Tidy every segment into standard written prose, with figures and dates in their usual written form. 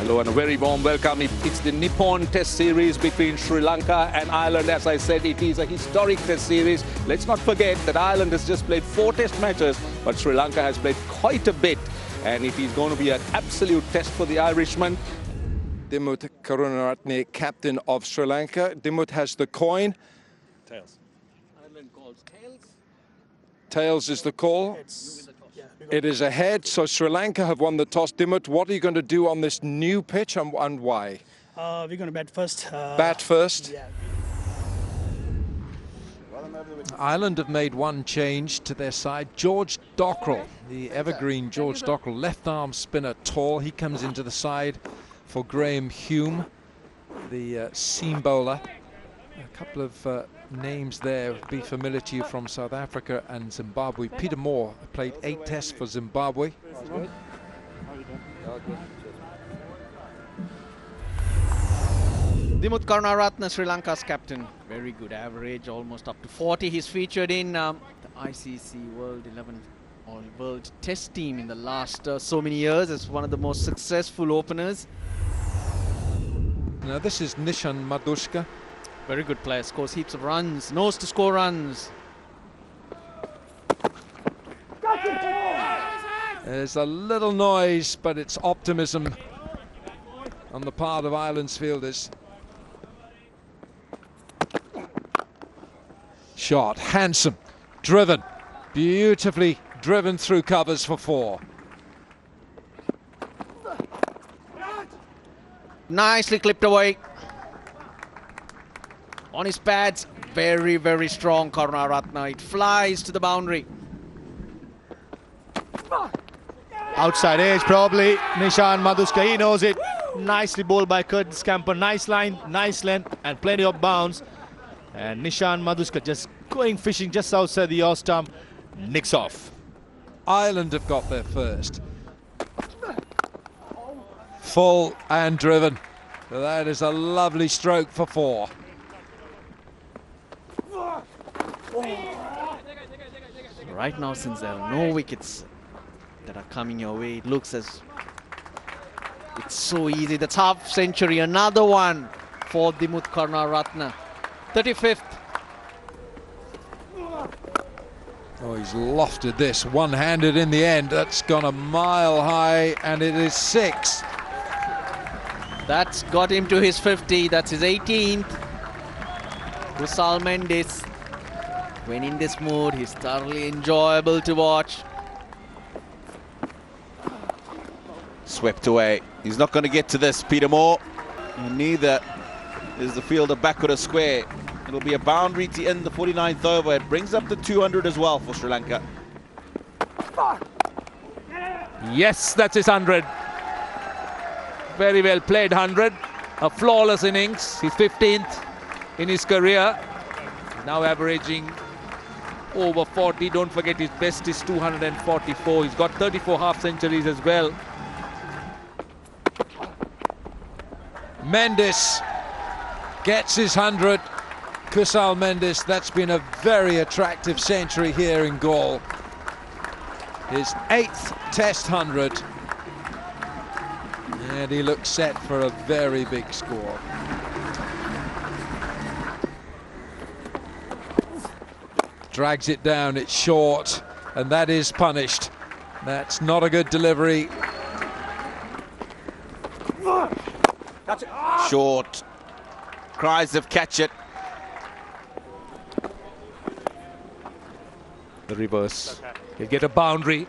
Hello and a very warm welcome. It's the Nippon Test Series between Sri Lanka and Ireland. As I said, it is a historic Test Series. Let's not forget that Ireland has just played 4 Test matches, but Sri Lanka has played quite a bit. And it is going to be an absolute test for the Irishmen. Dimut Karunaratne, captain of Sri Lanka. Dimut has the coin. Tails. Ireland calls tails. Tails is the call. It is a head, so Sri Lanka have won the toss. Dimut, what are you going to do on this new pitch and why? We're going to bat first. Bat first? Yeah. Ireland have made one change to their side. George Dockrell, the evergreen George Dockrell, left arm spinner, tall. He comes into the side for Graham Hume, the seam bowler. A couple of names there would be familiar to you from South Africa and Zimbabwe. Peter Moore played 8 tests for Zimbabwe. Dimut Karunaratne, Sri Lanka's captain. Very good average, almost up to 40. He's featured in the ICC World 11 or World Test team in the last so many years as one of the most successful openers. Now this is Nishan Madushka. Very good player, scores heaps of runs, knows to score runs. There's a little noise, but it's optimism on the part of Ireland's fielders. Shot, handsome, driven, beautifully driven through covers for 4. Nicely clipped away. On his pads, very, very strong Karunaratne. It flies to the boundary. Outside edge probably, Nishan Madushka, he knows it. Nicely bowled by Curtis Scamper, nice line, nice length and plenty of bounce. And Nishan Madushka just going fishing just outside the off stump, nicks off. Ireland have got there first. Full and driven. So that is a lovely stroke for 4. Right now, since there are no wickets that are coming your way, it looks as it's so easy. That's half century, another one for Dimut Karunaratne. 35th. Oh, he's lofted this, one-handed in the end. That's gone a mile high, and it is 6. That's got him to his 50. That's his 18th. Kusal Mendes, when in this mood, he's thoroughly enjoyable to watch. Swept away. He's not going to get to this, Peter Moore. And neither is the fielder backward a square. It'll be a boundary to end the 49th over. It brings up the 200 as well for Sri Lanka. Yes, that's his 100. Very well played 100. A flawless innings. His 15th in his career. Now averaging over 40. Don't forget his best is 244. He's got 34 half centuries as well. Mendes gets his 100. Kusal Mendes, that's been a very attractive century here in Galle. His 8th Test 100. And he looks set for a very big score. Drags it down, it's short, and that is punished. That's not a good delivery. Short. Cries of catch it. The reverse. He'll get a boundary.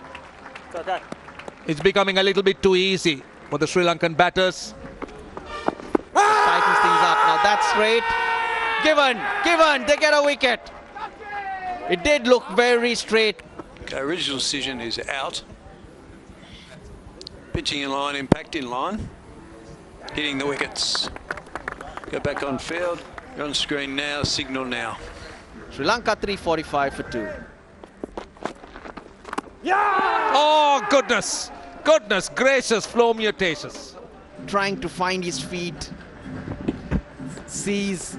It's becoming a little bit too easy for the Sri Lankan batters. Tightens things up now. That's straight. Given. They get a wicket. It did look very straight. Okay, original decision is out. Pitching in line, impact in line. Hitting the wickets. Go back on field. You're on screen now, signal now. Sri Lanka 345 for 2. Oh, goodness. Goodness gracious, flow mutations. Trying to find his feet. Sees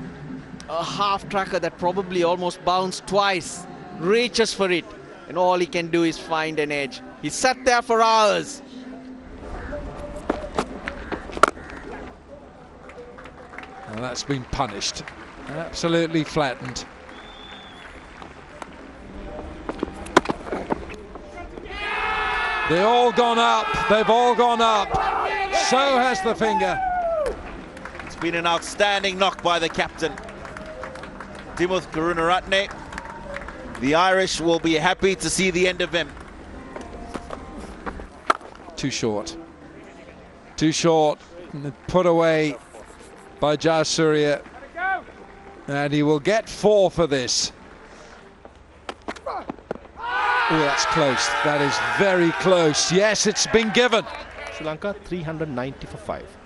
a half tracker that probably almost bounced twice. Reaches for it. And all he can do is find an edge. He sat there for hours. And that's been punished. Absolutely flattened. They've all gone up. They've all gone up. So has the finger. It's been an outstanding knock by the captain, Dimuth Karunaratne. The Irish will be happy to see the end of him. Too short. Too short. Put away by Jayasuriya. And he will get 4 for this. Oh, that's close. That is very close. Yes, it's been given. Sri Lanka 390 for 5.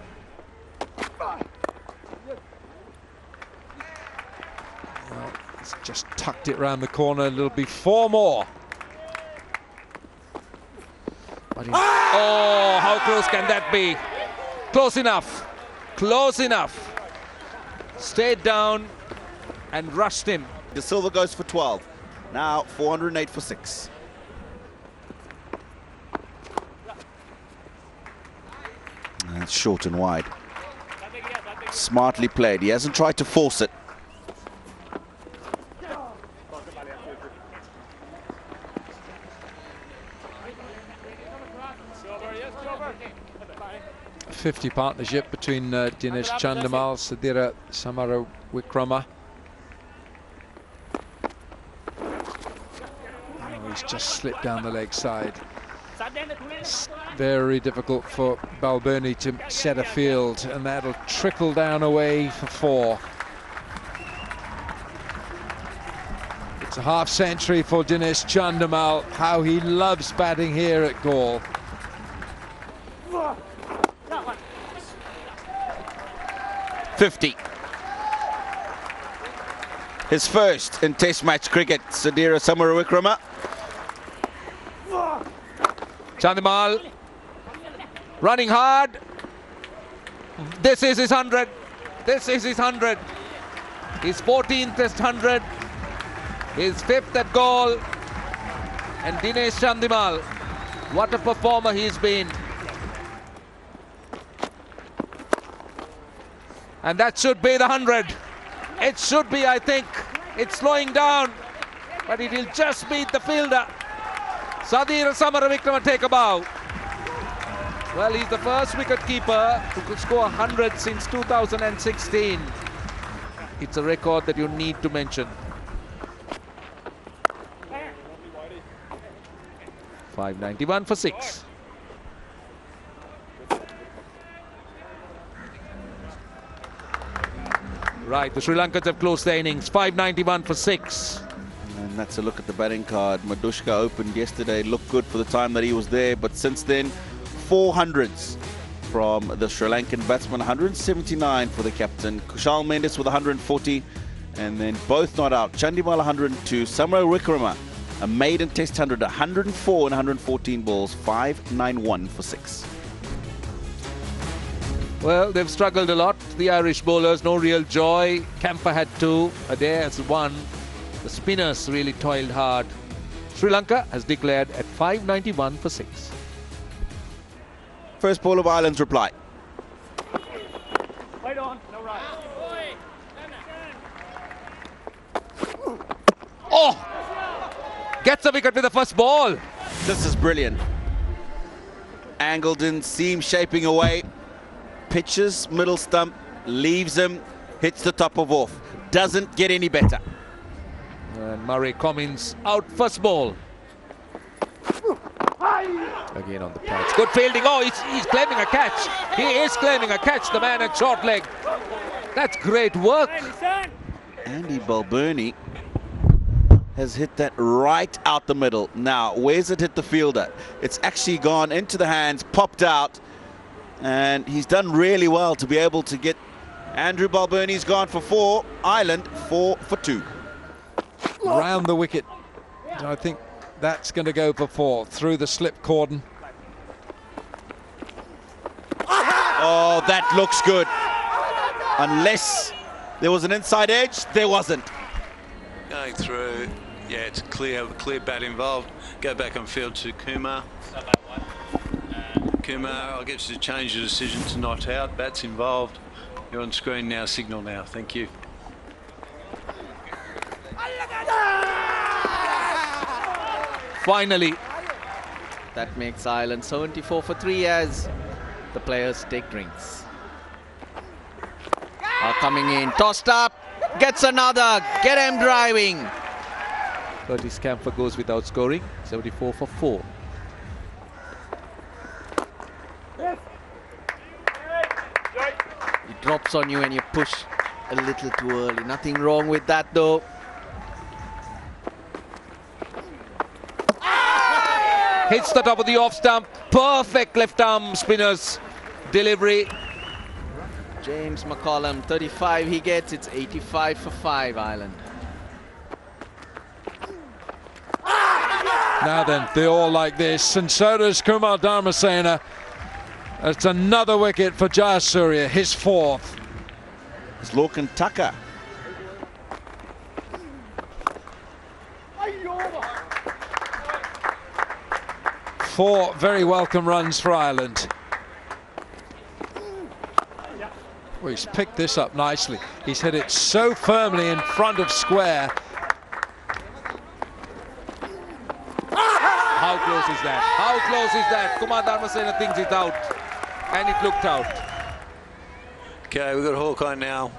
Well, it's just tucked it round the corner. It'll be 4 more. Oh, how close can that be? Close enough. Close enough. Stayed down and rushed him. De Silva goes for 12. Now 408 for 6. That's short and wide. Smartly played. He hasn't tried to force it. A 50 partnership between Dinesh Chandimal, Sadira Samara Wikrama. Oh, he's just slipped down the leg side. It's very difficult for Balbirnie to set a field, and that'll trickle down away for 4. It's a half century for Dinesh Chandimal. How he loves batting here at Galle. His first in Test match cricket, Sadira Samarawikrama. Chandimal running hard. This is his 100. This is his 100. His 14th Test 100. His 5th at Galle. And Dinesh Chandimal, what a performer he's been. And that should be the 100. It should be, I think. It's slowing down, but it will just beat the fielder. Sadira Samarawikrama take a bow. Well, he's the first wicket-keeper who could score 100 since 2016. It's a record that you need to mention. 591 for 6. Right, the Sri Lankans have closed their innings. 591 for 6. And that's a look at the batting card. Madushka opened yesterday, looked good for the time that he was there, but since then, 400s from the Sri Lankan batsman, 179 for the captain. Kushal Mendis with 140, and then both not out. Chandimal 102, Samarawikrama, a maiden Test 100, 104 and 114 balls, 591 for 6. Well, they've struggled a lot, the Irish bowlers, no real joy. Camper had 2, Adair has 1. The spinners really toiled hard. Sri Lanka has declared at 591 for 6. First ball of Ireland's reply. Right on, no right. Oh! Gets a wicket with the first ball. This is brilliant. Angled in, seam shaping away. Pitches, middle stump, leaves him, hits the top of off. Doesn't get any better. And Murray Cummins out first ball. Again on the patch. Good fielding. Oh, he's claiming a catch. He is claiming a catch, the man at short leg. That's great work. Andy Balbirnie has hit that right out the middle. Now, where's it hit the fielder? It's actually gone into the hands, popped out, and he's done really well to be able to get. Andrew Balbirnie's gone for 4. Ireland 4 for 2. Round the wicket. I think that's going to go for 4 through the slip cordon. Oh, that looks good. Unless there was an inside edge, there wasn't. Going through, yeah, it's clear bat involved. Go back on field to Kumar. Kumar, I'll get you to change your decision to not out. Bat's involved. You're on screen now, signal now. Thank you. Finally. That makes Ireland 74 for 3 as the players take drinks. Are coming in, tossed up, gets another, get him driving. Curtis Camphor goes without scoring, 74 for 4. It drops on you and you push a little too early. Nothing wrong with that though. Hits the top of the off stump. Perfect left arm spinner's delivery. James McCollum, 35 he gets. It's 85 for 5, Ireland. Now then, they all like this, and so does Kumar Dharmasena. It's another wicket for Jayasuriya, his 4th. It's Lorcan Tucker. Four very welcome runs for Ireland. Well, he's picked this up nicely. He's hit it so firmly in front of square. How close is that? How close is that? Kumar Dharmasena thinks it's out. And it looked out. Okay, we've got Hawkeye now.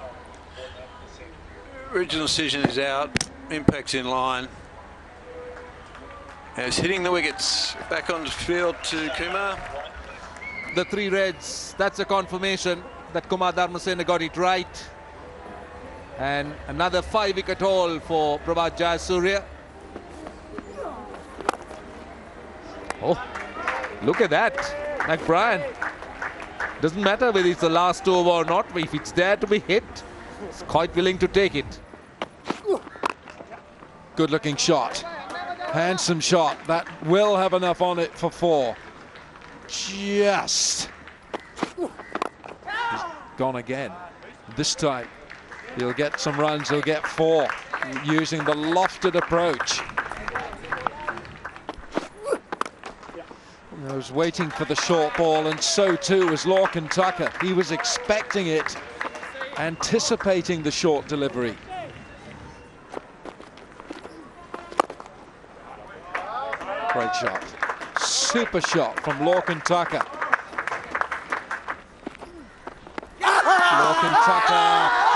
Original decision is out. Impact's in line. And it's hitting the wickets. Back on the field to Kumar. The 3 reds, that's a confirmation that Kumar Dharmasena got it right. And another 5-wicket haul for Prabhat Jayasuriya. Oh, look at that. Like Brian. Doesn't matter whether it's the last over or not. If it's there to be hit, it's quite willing to take it. Good looking shot. Handsome shot. That will have enough on it for 4. Just. He's gone again. This time he'll get some runs. He'll get 4 using the lofted approach. I was waiting for the short ball, and so too was Lorcan Tucker. He was expecting it, anticipating the short delivery. Great shot. Super shot from Lorcan Tucker.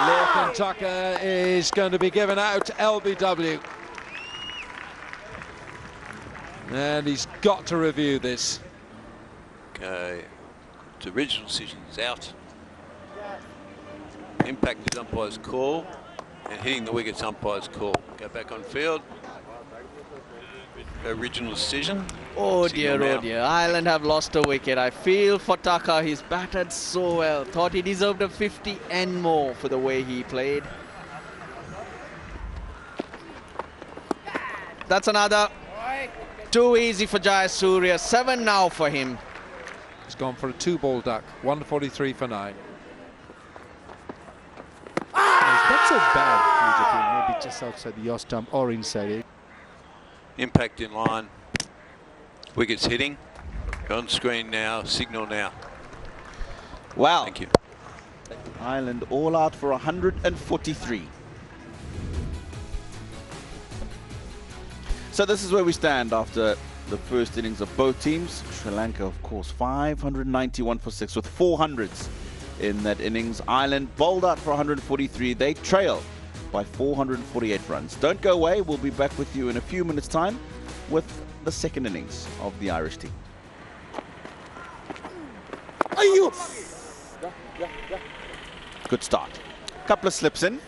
Lorcan Tucker is going to be given out LBW. And he's got to review this. Okay, the original decision is out. Impact is umpire's call, and hitting the wicket's umpire's call. Go back on field. Original decision. Oh Signal dear, now. oh dear. Ireland have lost a wicket. I feel for Tucker. He's batted so well. Thought he deserved a 50 and more for the way he played. That's another. Too easy for Jayasuriya. 7 now for him. He's gone for a 2-ball duck. 143 for 9. That's so bad, maybe just outside the off stump or inside it. Impact in line. Wickets hitting. On screen now. Signal now. Wow. Thank you. Ireland all out for 143. So this is where we stand after the first innings of both teams. Sri Lanka, of course, 591 for 6 with 400s in that innings. Ireland bowled out for 143. They trail by 448 runs. Don't go away. We'll be back with you in a few minutes' time with the second innings of the Irish team. Good start. Couple of slips in.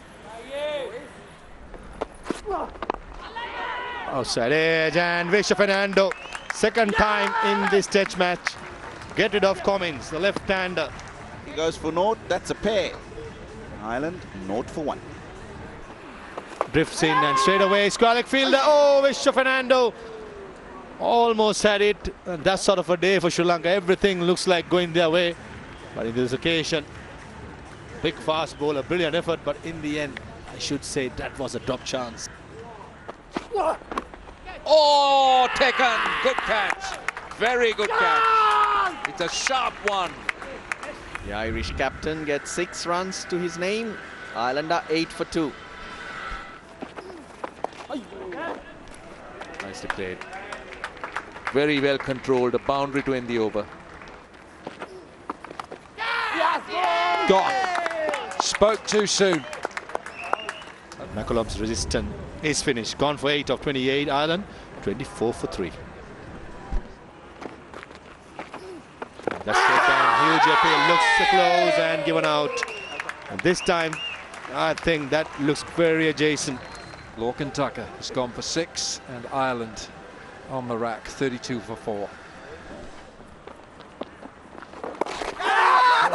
Outside edge, and Visha Fernando, second time in this test match. Get rid of Cummins, the left-hander. He goes for naught. That's a pair. Ireland, naught for 1. Drifts in and straight away, squalic fielder. Oh, Visha Fernando almost had it. And that's sort of a day for Sri Lanka. Everything looks like going their way. But in this occasion, big fast bowler, brilliant effort. But in the end, I should say that was a drop chance. Oh, taken. Good catch. Very good catch. It's a sharp one. The Irish captain gets 6 runs to his name. Islander 8 for 2. Nicely played. Very well controlled. A boundary to end the over. Gone. Spoke too soon. McCullum's resistant is finished. Gone for 8 of 28. Ireland 24 for 3. That's it down. Huge appeal. Looks close and given out. And this time, I think that looks very adjacent. Lorcan Tucker has gone for 6 and Ireland on the rack, 32 for 4.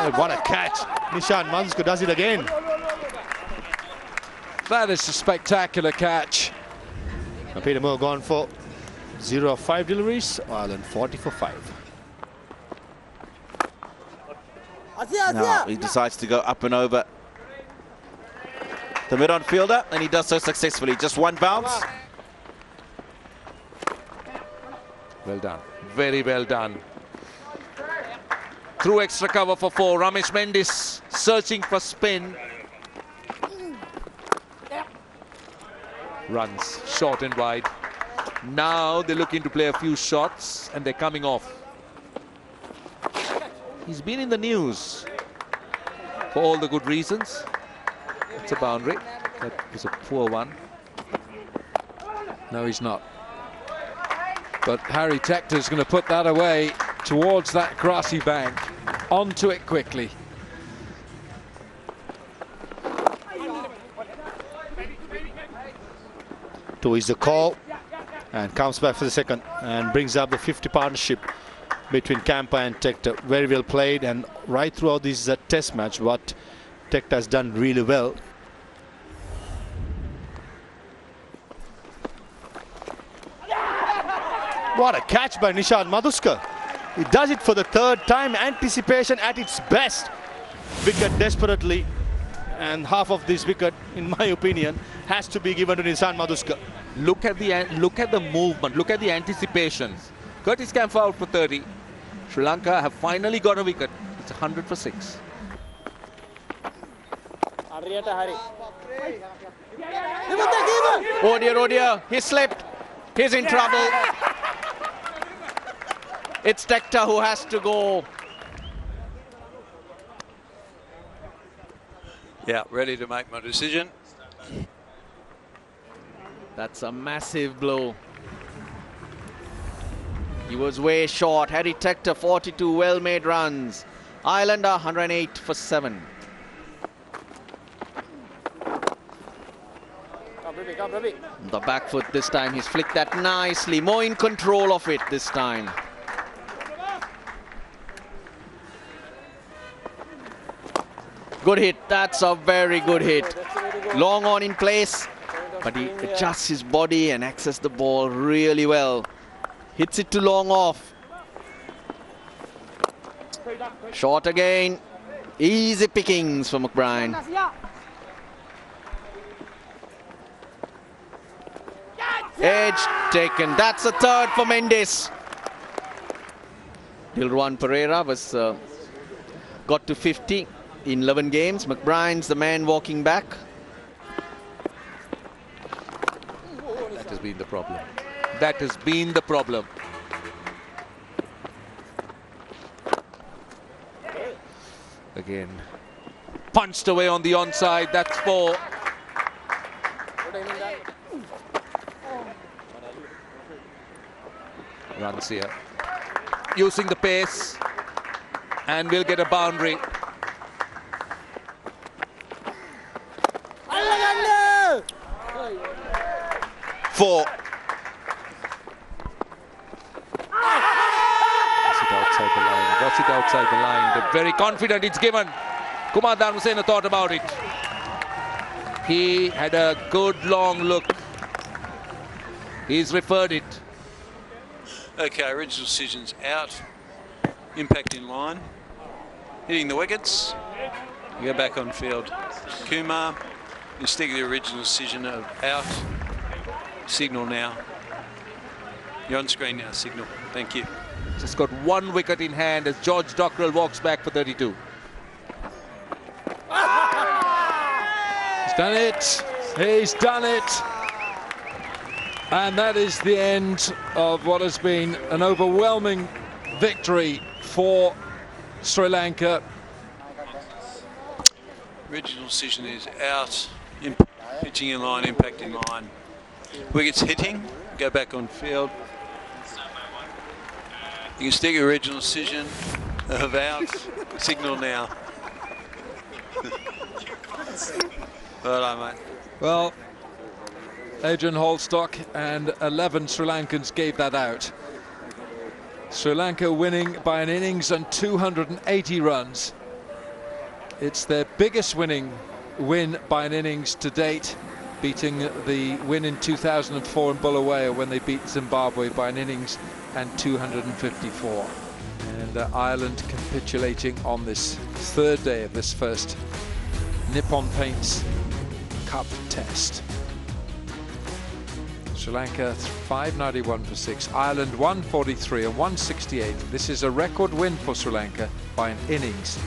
Oh, what a catch. Nishan Maduska does it again. That is a spectacular catch. Now Peter Moore gone for 0 of 5 deliveries. Ireland 40 for 5. Now he decides to go up and over the mid-on fielder, and he does so successfully. Just one bounce. Well done. Very well done. Through extra cover for 4. Ramesh Mendis searching for spin. Runs short and wide. Now they're looking to play a few shots and they're coming off. He's been in the news for all the good reasons. It's a boundary. That was a poor one. No, he's not. But Harry Tector's going to put that away towards that grassy bank. Onto it quickly. Two is the call and comes back for the second and brings up the 50 partnership between Kampa and Tector. Very well played, and right throughout this test match what Tector has done really well. What a catch by Nishan Maduska. He does it for the 3rd time. Anticipation at its best. Wicket desperately, and half of this wicket, in my opinion, has to be given to Nishan Maduska. Look at the movement. Look at the anticipations. Curtis Kampa out for 30. Sri Lanka have finally got a wicket. It's 100 for 6. Oh dear, he slipped. He's in trouble. It's Tector who has to go. Yeah, ready to make my decision. That's a massive blow. He was way short. Harry Tector 42 well-made runs. Islander 108 for 7. The back foot this time. He's flicked that nicely. More in control of it this time. Good hit. That's a very good hit. Long on in place, but he adjusts his body and accesses the ball really well. Hits it to long off. Short again. Easy pickings for McBride. Edge taken. That's a 3rd for Mendes. Dilruwan Pereira was got to 50 in 11 games. McBride's the man walking back. That has been the problem. That has been the problem. Again, punched away on the onside. That's 4. Runs here. Using the pace, and we'll get a boundary. Four. Was it outside the line? They're very confident it's given. Kumar Dharmasena thought about it. He had a good long look. He's referred it. Okay, original decision's out. Impact in line. Hitting the wickets. You go back on field. Kumar, you stick with the original decision of out. Signal now. You're on screen now, signal. Thank you. Just got 1 wicket in hand as George Dockrell walks back for 32. done it. He's done it. And that is the end of what has been an overwhelming victory for Sri Lanka. Original decision is out. Pitching in line, impact in line. Wickets hitting, go back on field. You can stick your original decision of out. Signal now. Well done, mate. Well, Adrian Holstock and 11 Sri Lankans gave that out. Sri Lanka winning by an innings and 280 runs. It's their biggest win by an innings to date, beating the win in 2004 in Bulawayo when they beat Zimbabwe by an innings and 254. And Ireland capitulating on this third day of this first Nippon Paints Cup test. Sri Lanka 591 for 6, Ireland 143 and 168. This is a record win for Sri Lanka by an innings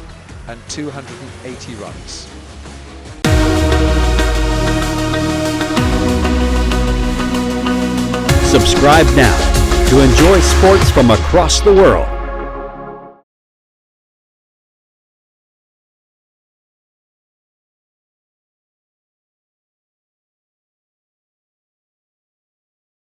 and 280 runs. Subscribe now to enjoy sports from across the world.